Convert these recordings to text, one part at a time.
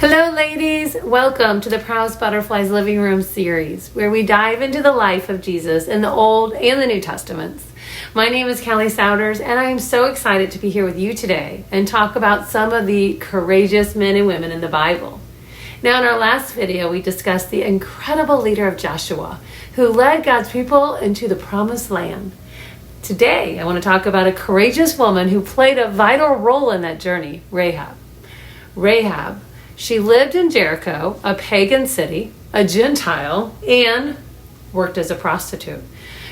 Hello ladies, welcome to the Praus Butterflies Living Room series, where we dive into the life of Jesus in the Old and the New Testaments. My name is Souders, and I am so excited to be here with you today and talk about some of the courageous men and women in the Bible. Now, in our last video, we discussed the incredible leader of Joshua, who led God's people into the promised land. Today, I want to talk about a courageous woman who played a vital role in that journey, Rahab. Rahab, she lived in Jericho, a pagan city, a Gentile, and worked as a prostitute.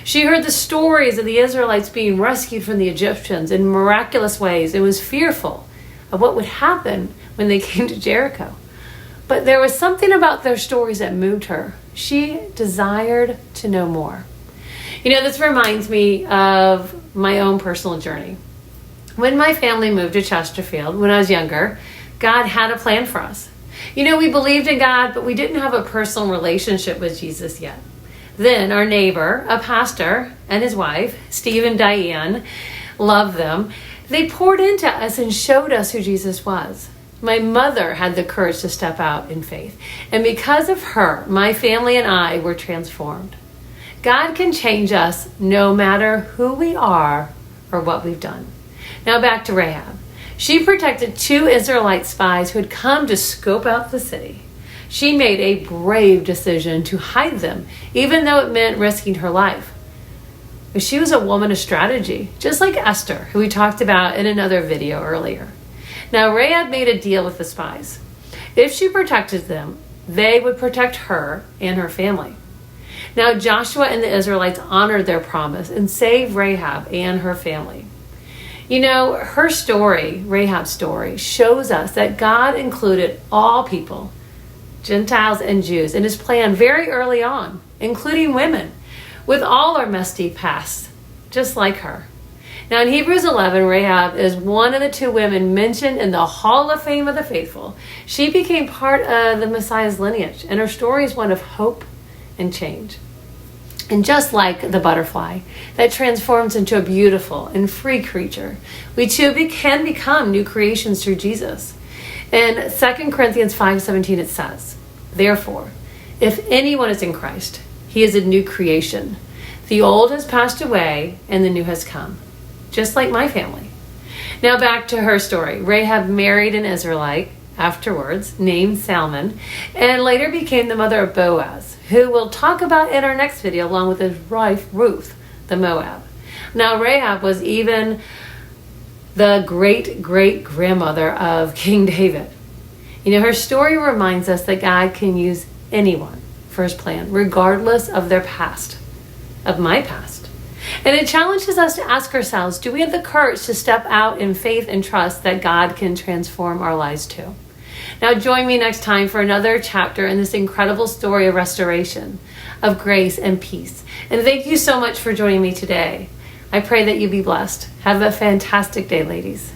She heard the stories of the Israelites being rescued from the Egyptians in miraculous ways and was fearful of what would happen when they came to Jericho. But there was something about their stories that moved her. She desired to know more. This reminds me of my own personal journey. When my family moved to Chesterfield when I was younger, God had a plan for us. We believed in God, but we didn't have a personal relationship with Jesus yet. Then our neighbor, a pastor, and his wife, Steve and Diane, loved them. They poured into us and showed us who Jesus was. My mother had the courage to step out in faith. And because of her, my family and I were transformed. God can change us no matter who we are or what we've done. Now back to Rahab. She protected 2 Israelite spies who had come to scope out the city. She made a brave decision to hide them, even though it meant risking her life. But she was a woman of strategy, just like Esther, who we talked about in another video earlier. Now, Rahab made a deal with the spies. If she protected them, they would protect her and her family. Now, Joshua and the Israelites honored their promise and saved Rahab and her family. Her story, Rahab's story, shows us that God included all people, Gentiles and Jews, in his plan very early on, including women, with all our messy pasts, just like her. Now in Hebrews 11, Rahab is one of the 2 women mentioned in the Hall of Fame of the Faithful. She became part of the Messiah's lineage, and her story is one of hope and change. And just like the butterfly that transforms into a beautiful and free creature, we too can become new creations through Jesus. In 2 Corinthians 5:17 it says, "Therefore, if anyone is in Christ, he is a new creation. The old has passed away and the new has come." Just like my family. Now back to her story. Rahab married an Israelite afterwards named Salmon, and later became the mother of Boaz, who we'll talk about in our next video, along with his wife Ruth the Moab. Now Rahab was even the great-great-grandmother of King David. Her story reminds us that God can use anyone for his plan, regardless of their past, of my past. And it challenges us to ask ourselves, do we have the courage to step out in faith and trust that God can transform our lives too? Now join me next time for another chapter in this incredible story of restoration, of grace and peace. And thank you so much for joining me today. I pray that you be blessed. Have a fantastic day, ladies.